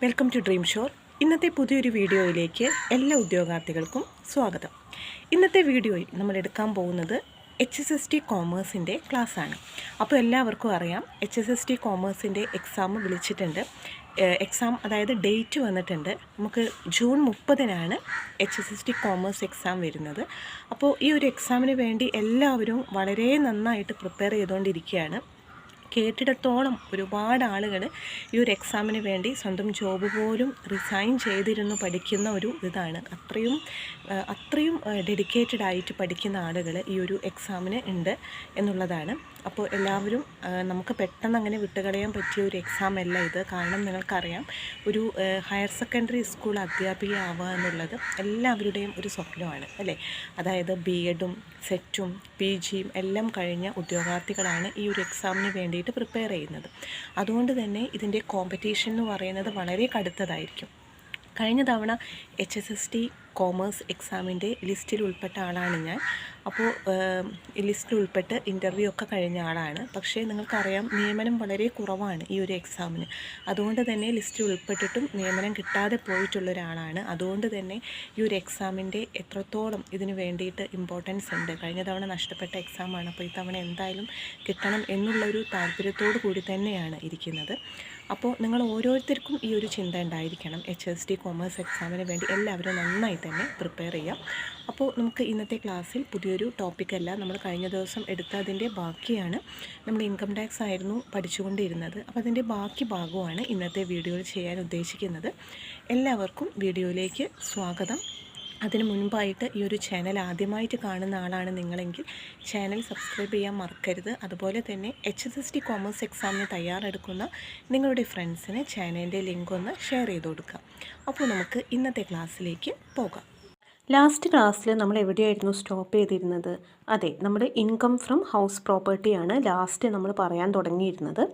Welcome to dream shore. ഇന്നത്തെ പുതിയൊരു വീഡിയോയിലേക്ക് എല്ലാ ഉദ്യോഗാർത്ഥികൾക്കും സ്വാഗതം. ഇന്നത്തെ വീഡിയോയിൽ നമ്മൾ എടുക്കാൻ പോകുന്നത് HSST കോമേഴ്സിൻ്റെ ക്ലാസ്സാണ്. അപ്പോൾ എല്ലാവർക്കും അറിയാം, HSST കോമേഴ്സിൻ്റെ എക്സാം വിളിച്ചിട്ടുണ്ട്. എക്സാം അതായത് ഡേറ്റ് വന്നിട്ടുണ്ട്. നമുക്ക് ജൂൺ 30-നാണ് HSST കോമേഴ്സ് എക്സാം വരുന്നത്. അപ്പോൾ ഈ ഒരു എക്സാമിന് വേണ്ടി എല്ലാവരും വളരെ നന്നായിട്ട് പ്രിപ്പയർ ചെയ്തുകൊണ്ടിരിക്കുകയാണ്. കേട്ടിടത്തോളം ഒരുപാട് ആളുകൾ ഈ ഒരു എക്സാമിന് വേണ്ടി സ്വന്തം ജോബ് പോലും റിസൈൻ ചെയ്തിരുന്നു പഠിക്കുന്ന ഒരു ഇതാണ്. അത്രയും ഡെഡിക്കേറ്റഡ് ആയിട്ട് പഠിക്കുന്ന ആളുകൾ ഈ ഒരു എക്സാമിന് ഉണ്ട് എന്നുള്ളതാണ്. അപ്പോൾ എല്ലാവരും നമുക്ക് പെട്ടെന്ന് അങ്ങനെ വിട്ടുകളയാൻ പറ്റിയ ഒരു എക്സാം അല്ല ഇത്. കാരണം നിങ്ങൾക്കറിയാം, ഒരു ഹയർ സെക്കൻഡറി സ്കൂൾ അധ്യാപികയാവുക എന്നുള്ളത് എല്ലാവരുടെയും ഒരു സ്വപ്നമാണ് അല്ലേ. അതായത് BEdും സെറ്റും PGയും എല്ലാം കഴിഞ്ഞ ഉദ്യോഗാർത്ഥികളാണ് ഈ ഒരു എക്സാമിന് വേണ്ടിയിട്ട് പ്രിപ്പയർ ചെയ്യുന്നത്. അതുകൊണ്ട് തന്നെ ഇതിൻ്റെ കോമ്പറ്റീഷൻ എന്ന് പറയുന്നത് വളരെ കടുത്തതായിരിക്കും. കഴിഞ്ഞ തവണ HSST കോമേഴ്സ് എക്സാമിൻ്റെ ലിസ്റ്റിൽ ഉൾപ്പെട്ട ആളാണ് ഞാൻ. അപ്പോൾ ലിസ്റ്റിൽ ഉൾപ്പെട്ട് ഇൻ്റർവ്യൂ ഒക്കെ കഴിഞ്ഞ ആളാണ്. പക്ഷേ നിങ്ങൾക്കറിയാം, നിയമനം വളരെ കുറവാണ് ഈ ഒരു എക്സാമിന്. അതുകൊണ്ട് തന്നെ ലിസ്റ്റിൽ ഉൾപ്പെട്ടിട്ടും നിയമനം കിട്ടാതെ പോയിട്ടുള്ളൊരാളാണ്. അതുകൊണ്ട് തന്നെ ഈ ഒരു എക്സാമിൻ്റെ എത്രത്തോളം ഇതിന് വേണ്ടിയിട്ട് ഇമ്പോർട്ടൻസ് ഉണ്ട്. കഴിഞ്ഞ തവണ നഷ്ടപ്പെട്ട എക്സാമാണ്. അപ്പോൾ ഈ തവണ എന്തായാലും കിട്ടണം എന്നുള്ളൊരു താല്പര്യത്തോടു കൂടി തന്നെയാണ് ഇരിക്കുന്നത്. അപ്പോൾ നിങ്ങൾ ഓരോരുത്തർക്കും ഈ ഒരു ചിന്ത ഉണ്ടായിരിക്കണം. HST കോമേഴ്സ് എക്സാമിന് വേണ്ടി എല്ലാവരും നന്നായി തന്നെ പ്രിപ്പയർ ചെയ്യാം. അപ്പോൾ നമുക്ക് ഇന്നത്തെ ക്ലാസ്സിൽ പുതിയൊരു ടോപ്പിക്കല്ല, നമ്മൾ കഴിഞ്ഞ ദിവസം എടുത്തതിൻ്റെ ബാക്കിയാണ്. നമ്മൾ ഇൻകം ടാക്സ് ആയിരുന്നു പഠിച്ചുകൊണ്ടിരുന്നത്. അപ്പോൾ അതിൻ്റെ ബാക്കി ഭാഗമാണ് ഇന്നത്തെ വീഡിയോയിൽ ചെയ്യാൻ ഉദ്ദേശിക്കുന്നത്. എല്ലാവർക്കും വീഡിയോയിലേക്ക് സ്വാഗതം. അതിന് മുൻപായിട്ട് ഈ ഒരു ചാനൽ ആദ്യമായിട്ട് കാണുന്ന ആളാണ് നിങ്ങളെങ്കിൽ ചാനൽ സബ്സ്ക്രൈബ് ചെയ്യാൻ മറക്കരുത്. അതുപോലെ തന്നെ HSST കോമേഴ്സ് എക്സാമിന് തയ്യാറെടുക്കുന്ന നിങ്ങളുടെ ഫ്രണ്ട്സിന് ചാനലിൻ്റെ ലിങ്ക് ഒന്ന് ഷെയർ ചെയ്ത് കൊടുക്കുക. അപ്പോൾ നമുക്ക് ഇന്നത്തെ ക്ലാസ്സിലേക്ക് പോകാം. ലാസ്റ്റ് ക്ലാസ്സിൽ നമ്മൾ എവിടെയായിരുന്നു സ്റ്റോപ്പ് ചെയ്തിരുന്നത്? അതെ, നമ്മുടെ ഇൻകം ഫ്രം ഹൗസ് പ്രോപ്പർട്ടിയാണ് ലാസ്റ്റ് നമ്മൾ പറയാൻ തുടങ്ങിയിരുന്നത്.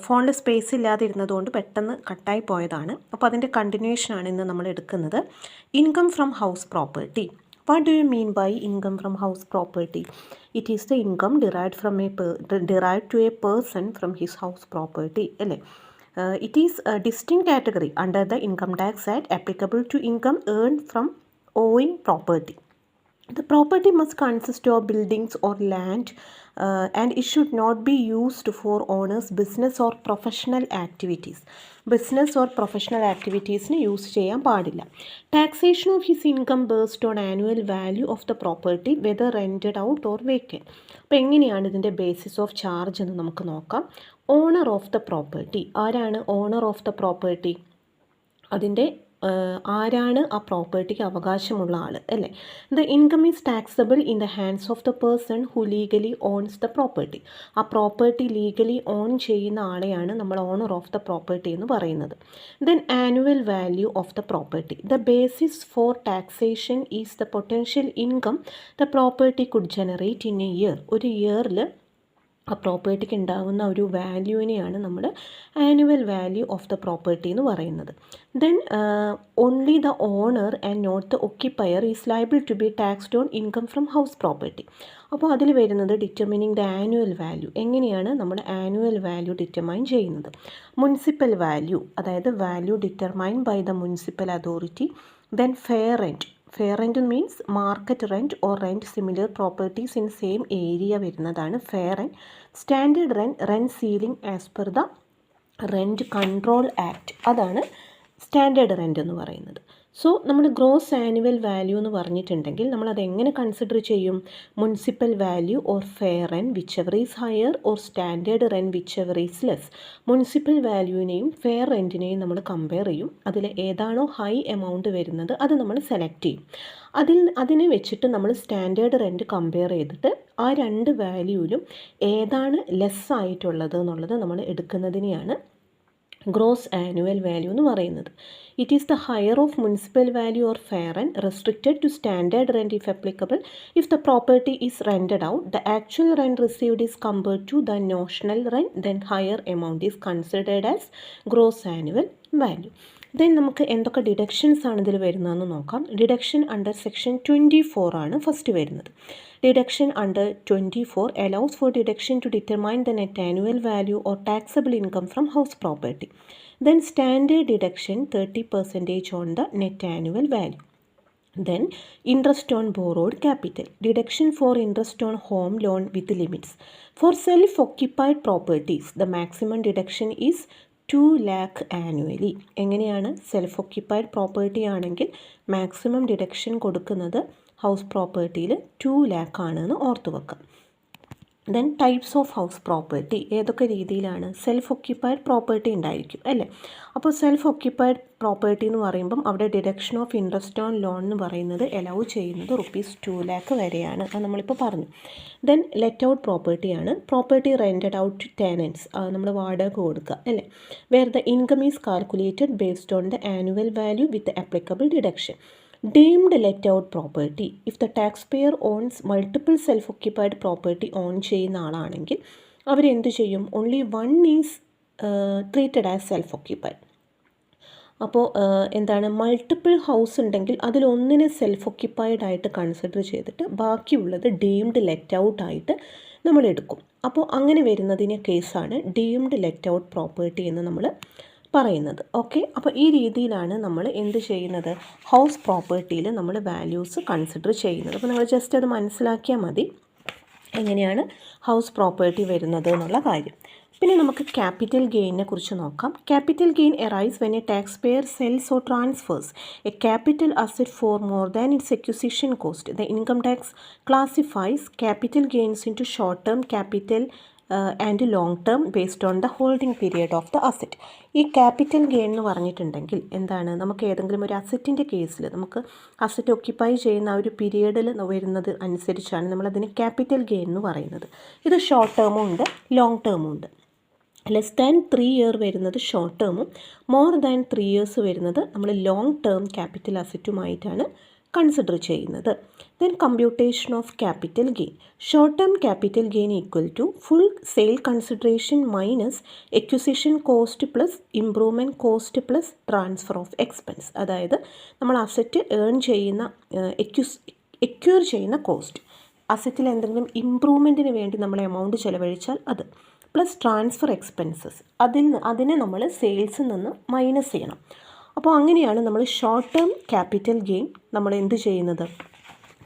ഫോണിൽ സ്പേസ് ഇല്ലാതിരുന്നതുകൊണ്ട് പെട്ടെന്ന് കട്ടായി പോയതാണ്. അപ്പോൾ അതിൻ്റെ കണ്ടിന്യൂഷനാണ് ഇന്ന് നമ്മൾ എടുക്കുന്നത്. Income from house property. What do you mean by income from house property? It is the income derived to a person from his house property അല്ലേ. It is a distinct category under the Income Tax Act applicable to income earned from owning property. The property must consist of buildings or land and it should not be used for owners' business or professional activities. Business or professional ആക്ടിവിറ്റീസിന് use ചെയ്യാൻ പാടില്ല. Taxation of his income based on annual value of the property whether rented out or vacant. അപ്പോൾ എങ്ങനെയാണ് ഇതിൻ്റെ basis of charge എന്ന് നമുക്ക് നോക്കാം. Owner of the property. ആരാണ് ഓണർ ഓഫ് ദ പ്രോപ്പർട്ടി? അതിൻ്റെ ആരാണ് ആ പ്രോപ്പർട്ടിക്ക് അവകാശമുള്ള ആൾ അല്ലേ. The income is taxable in the hands of the person who legally owns the property. ആ പ്രോപ്പർട്ടി ലീഗലി ഓൺ ചെയ്യുന്ന ആളെയാണ് നമ്മൾ ഓണർ ഓഫ് ദ പ്രോപ്പർട്ടി എന്ന് പറയുന്നത്. Then annual value of the property. The basis for taxation is the potential income the property could generate in a year. ഒരു ഇയറിൽ ആ പ്രോപ്പർട്ടിക്ക് ഉണ്ടാകുന്ന ഒരു വാല്യൂവിനെയാണ് നമ്മൾ annual value of the property എന്ന് പറയുന്നത്. Then only the owner and not the occupier is liable to be taxed on income from house property. അപ്പോൾ അതിൽ വരുന്നത് ഡിറ്റർമിനിങ് ദ ആനുവൽ വാല്യൂ. എങ്ങനെയാണ് നമ്മൾ ആനുവൽ വാല്യൂ ഡിറ്റർമൈൻ ചെയ്യുന്നത്? മുനിസിപ്പൽ വാല്യൂ, അതായത് value determined by the municipal authority. Then fair rent. Fair rent means market rent or rent similar properties in same area വരുന്നതാണ് fair rent. Standard rent ceiling as per the rent control act. അതാണ് standard rent എന്ന് പറയുന്നത്. So നമ്മൾ gross annual value എന്ന് പറഞ്ഞിട്ടുണ്ടെങ്കിൽ നമ്മൾ അതെങ്ങനെ consider ചെയ്യും? Municipal value or fair rent whichever is higher or standard rent whichever is less. Municipal വാല്യൂവിനെയും ഫെയർ റെൻറ്റിനെയും നമ്മൾ കമ്പയർ ചെയ്യും. അതിൽ ഏതാണോ ഹൈ എമൗണ്ട് വരുന്നത് അത് നമ്മൾ സെലക്ട് ചെയ്യും. അതിനെ വെച്ചിട്ട് നമ്മൾ സ്റ്റാൻഡേർഡ് റെൻറ്റ് കമ്പയർ ചെയ്തിട്ട് ആ രണ്ട് വാല്യൂവിലും ഏതാണ് ലെസ് ആയിട്ടുള്ളത് എന്നുള്ളത് നമ്മൾ എടുക്കുന്നതിനെയാണ് ഗ്രോസ് ആനുവൽ വാല്യൂ എന്ന് പറയുന്നത്. It is the higher of municipal value or fair rent restricted to standard rent if applicable. If the property is rented out the actual rent received is compared to the notional rent. Then higher amount is considered as gross annual value. Then നമുക്ക് എന്തൊക്കെ deductions ആണ് ഇതിൽ വരുന്നതെന്ന് നോക്കാം. Deduction under section 24 ആണ് first വരുന്നത്. Deduction under 24 allows for deduction to determine the net annual value or taxable income from house property. Then standard deduction 30% on the net annual value. Then interest on borrowed capital. Deduction for interest on home loan with limits. For self-occupied properties, the maximum deduction is 2 lakh annually. എങ്ങനെയാണ് self occupied property ആണെങ്കിൽ maximum deduction കൊടുക്കുന്നത് house പ്രോപ്പർട്ടിയിൽ 2 lakh ആണെന്ന് ഓർത്ത് വെക്കാം. Then types of house property ഏതൊക്കെ രീതിയിലാണ്? Self occupied property ഉണ്ടായിരിക്കും അല്ലേ? അപ്പോൾ സെൽഫ് ഒക്യുപ്പൈഡ് പ്രോപ്പർട്ടി എന്ന് പറയുമ്പം അവിടെ deduction of interest on loan എന്ന് പറയുന്നത് അലൗ ചെയ്യുന്നത് ₹2 lakh വരെയാണ്. അത് നമ്മളിപ്പോൾ പറഞ്ഞു. ദെൻ ലെറ്റ് ഔട്ട് പ്രോപ്പർട്ടിയാണ്. Property rented out to tenants, നമ്മൾ വാടക കൊടുക്കുക അല്ലേ? Where the income is calculated based on the annual value with applicable deduction. Deemed let out property, if the taxpayer owns multiple self-occupied property on ചെയ്യുന്ന ആളാണെങ്കിൽ അവരെന്ത് ചെയ്യും? Only one is treated as self occupied. അപ്പോൾ എന്താണ്, multiple house ഉണ്ടെങ്കിൽ അതിലൊന്നിനെ self occupied ആയിട്ട് consider ചെയ്തിട്ട് ബാക്കിയുള്ളത് ഡീംഡ് ലെറ്റ് ഔട്ട് ആയിട്ട് നമ്മൾ എടുക്കും. അപ്പോൾ അങ്ങനെ വരുന്നതിനെ കേസാണ് ഡീംഡ് ലെറ്റ് ഔട്ട് പ്രോപ്പർട്ടി എന്ന് നമ്മൾ പറയുന്നത്. ഓക്കെ, അപ്പോൾ ഈ രീതിയിലാണ് നമ്മൾ എന്ത് ചെയ്യുന്നത്? ഹൗസ് പ്രോപ്പർട്ടിയിൽ നമ്മൾ വാല്യൂസ് കൺസിഡർ ചെയ്യുന്നത്. അപ്പോൾ നിങ്ങൾ ജസ്റ്റ് അത് മനസ്സിലാക്കിയാൽ മതി എങ്ങനെയാണ് ഹൗസ് പ്രോപ്പർട്ടി വരുന്നത് എന്നുള്ള കാര്യം. പിന്നെ നമുക്ക് ക്യാപിറ്റൽ ഗെയിനെ കുറിച്ച് നോക്കാം. Capital gain arise when a tax payer sells or transfers a capital asset for more than its acquisition cost. The income tax classifies capital gains into short term capital and long term based on the holding period of the asset. ഈ capital gain എന്ന് പറഞ്ഞിട്ടുണ്ടെങ്കിൽ എന്താണ്, നമുക്ക് ഏതെങ്കിലും ഒരു അസറ്റിൻ്റെ കേസിൽ നമുക്ക് asset occupy ചെയ്യുന്ന ആ ഒരു പീരിയഡിൽ വരുന്നത് അനുസരിച്ചാണ് നമ്മളതിന് ക്യാപിറ്റൽ ഗെയിൻ എന്ന് പറയുന്നത്. ഇത് ഷോർട്ട് ടേമും ഉണ്ട്, ലോങ് ടേമും ഉണ്ട്. ലെസ് ദാൻ 3 year വരുന്നത് ഷോർട്ട് ടേമും മോർ ദാൻ 3 years വരുന്നത് നമ്മൾ ലോങ് ടേം ക്യാപിറ്റൽ അസറ്റുമായിട്ടാണ് കൺസിഡർ ചെയ്യുന്നത്. Then computation of capital gain. Short term capital gain equal to full sale consideration minus acquisition cost plus improvement cost plus transfer of expense. അതായത് നമ്മൾ asset earn ചെയ്യുന്ന acquire ചെയ്യുന്ന cost, അസറ്റിൽ എന്തെങ്കിലും ഇംപ്രൂവ്മെൻറ്റിന് വേണ്ടി നമ്മൾ എമൗണ്ട് ചിലവഴിച്ചാൽ അത്, പ്ലസ് ട്രാൻസ്ഫർ എക്സ്പെൻസസ്, അതിനെ നമ്മൾ സെയിൽസിൽ നിന്ന് മൈനസ് ചെയ്യണം. അപ്പോൾ അങ്ങനെയാണ് നമ്മൾ ഷോർട്ട് ടേം ക്യാപിറ്റൽ ഗെയിൻ നമ്മൾ എന്ത് ചെയ്യുന്നത്,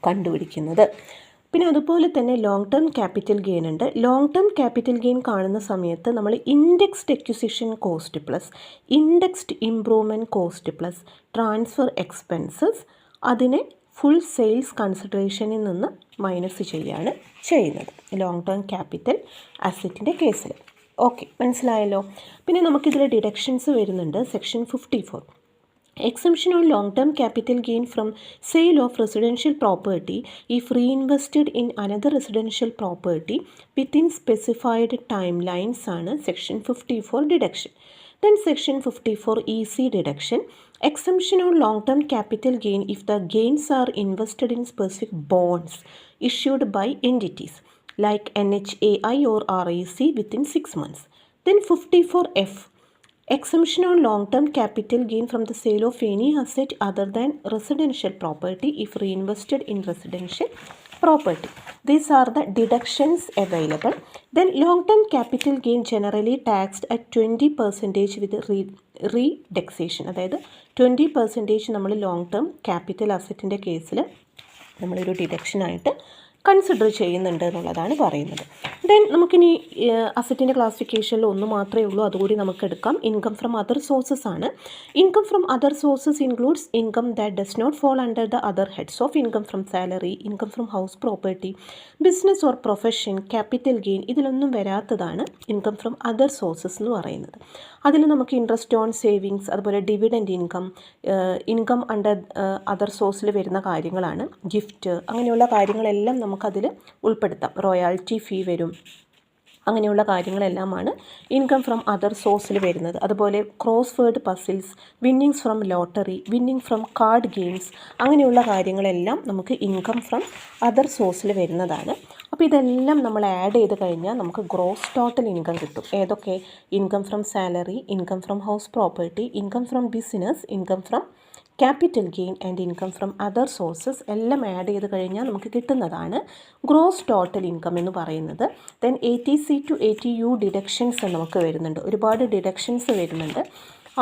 കണ്ടുപിടിക്കുന്നത്. പിന്നെ അതുപോലെ തന്നെ ലോങ് ടേം ക്യാപിറ്റൽ ഗെയിൻ ഉണ്ട്. ലോങ് ടേം ക്യാപിറ്റൽ ഗെയിൻ കാണുന്ന സമയത്ത് നമ്മൾ indexed acquisition cost plus indexed improvement cost plus transfer expenses അതിനെ ഫുൾ സെയിൽസ് കൺസിഡറേഷനിൽ നിന്ന് മൈനസ് ചെയ്യുകയാണ് ചെയ്യുന്നത് ലോങ് ടേം ക്യാപിറ്റൽ അസറ്റിൻ്റെ കേസിൽ. ഓക്കെ, മനസ്സിലായല്ലോ. പിന്നെ നമുക്കിതിൽ ഡിഡക്ഷൻസ് വരുന്നുണ്ട്. Section 54. Exemption on long-term capital gain from sale of residential property if reinvested in another residential property within specified timelines ആണ് section 54 deduction. Then section 54 EC deduction. Exemption on long-term capital gain if the gains are invested in specific bonds issued by entities like NHAI or RAC within 6 months. Then 54F. Exemption on long-term capital gain from the sale of any asset other than residential property if reinvested in residential property. These are the deductions available. Then long-term capital gain generally taxed at 20% with reduction. അതായത് 20% നമ്മൾ long term capital അസറ്റിൻ്റെ കേസിൽ നമ്മളൊരു ഡിഡക്ഷനായിട്ട് consider ചെയ്യുന്നുണ്ട് എന്നുള്ളതാണ് പറയുന്നത്. Then നമുക്കിനി അസറ്റിൻ്റെ ക്ലാസിഫിക്കേഷനിൽ ഒന്ന് മാത്രമേ ഉള്ളൂ, അതുകൂടി നമുക്ക് എടുക്കാം. ഇൻകം ഫ്രം അതർ സോഴ്സസ് ആണ്. Income from other sources includes income that does not fall under the other heads of income from salary, income from house property, business or profession, capital gain. ഇതിലൊന്നും വരാത്തതാണ് income from other sources എന്ന് പറയുന്നത്. അതിൽ നമുക്ക് interest on savings, അതുപോലെ dividend income, income under other സോഴ്സിൽ വരുന്ന കാര്യങ്ങളാണ്. ഗിഫ്റ്റ്, അങ്ങനെയുള്ള കാര്യങ്ങളെല്ലാം നമുക്കതിൽ ഉൾപ്പെടുത്താം. റോയാലിറ്റി ഫീ വരും, അങ്ങനെയുള്ള കാര്യങ്ങളെല്ലാമാണ് ഇൻകം ഫ്രം അതർ സോഴ്സിൽ വരുന്നത്. അതുപോലെ cross word puzzles, winnings from lottery, winning from card games, അങ്ങനെയുള്ള കാര്യങ്ങളെല്ലാം നമുക്ക് ഇൻകം ഫ്രം അതർ സോഴ്സിൽ വരുന്നതാണ്. അപ്പോൾ ഇതെല്ലാം നമ്മൾ ആഡ് ചെയ്ത് കഴിഞ്ഞാൽ നമുക്ക് ഗ്രോസ് ടോട്ടൽ ഇൻകം കിട്ടും. ഏതൊക്കെ? Income from salary, income from house property, income from business, income from capital gain and income from other sources എല്ലാം ആഡ് ചെയ്ത് കഴിഞ്ഞാൽ നമുക്ക് കിട്ടുന്നതാണ് ഗ്രോസ് ടോട്ടൽ ഇൻകം എന്ന് പറയുന്നത്. Then 80C to 80U deductions നമുക്ക് വരുന്നുണ്ട്. ഒരുപാട് ഡിഡക്ഷൻസ് വരുന്നുണ്ട്.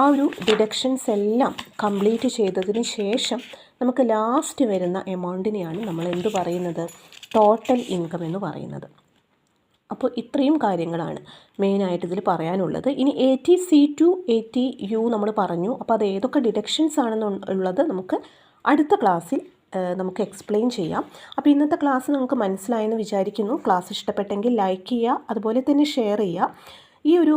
ആ ഒരു ഡിഡക്ഷൻസ് എല്ലാം കംപ്ലീറ്റ് ചെയ്തതിന് ശേഷം നമുക്ക് ലാസ്റ്റ് വരുന്ന എമൗണ്ടിനെയാണ് നമ്മൾ എന്ത് പറയുന്നത്, ടോട്ടൽ ഇൻകം എന്ന് പറയുന്നത്. അപ്പോൾ ഇത്രയും കാര്യങ്ങളാണ് മെയിനായിട്ട് ഇതിൽ പറയാനുള്ളത്. ഇനി ATC2 ATU നമ്മൾ പറഞ്ഞു. അപ്പോൾ അത് ഏതൊക്കെ ഡിഡക്ഷൻസ് ആണെന്നുള്ളത് നമുക്ക് അടുത്ത ക്ലാസ്സിൽ നമുക്ക് എക്സ്പ്ലെയിൻ ചെയ്യാം. അപ്പോൾ ഇന്നത്തെ ക്ലാസ് നിങ്ങൾക്ക് മനസ്സിലായെന്ന് വിചാരിക്കുന്നു. ക്ലാസ് ഇഷ്ടപ്പെട്ടെങ്കിൽ ലൈക്ക് ചെയ്യുക, അതുപോലെ തന്നെ ഷെയർ ചെയ്യുക. ഈ ഒരു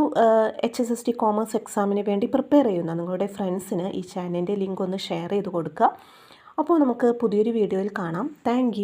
HSST കോമേഴ്സ് എക്സാമിന് വേണ്ടി പ്രിപ്പയർ ചെയ്യുന്ന നിങ്ങളുടെ ഫ്രണ്ട്സിന് ഈ ചാനലിൻ്റെ ലിങ്ക് ഒന്ന് ഷെയർ ചെയ്ത് കൊടുക്കുക. അപ്പോൾ നമുക്ക് പുതിയൊരു വീഡിയോയിൽ കാണാം. താങ്ക്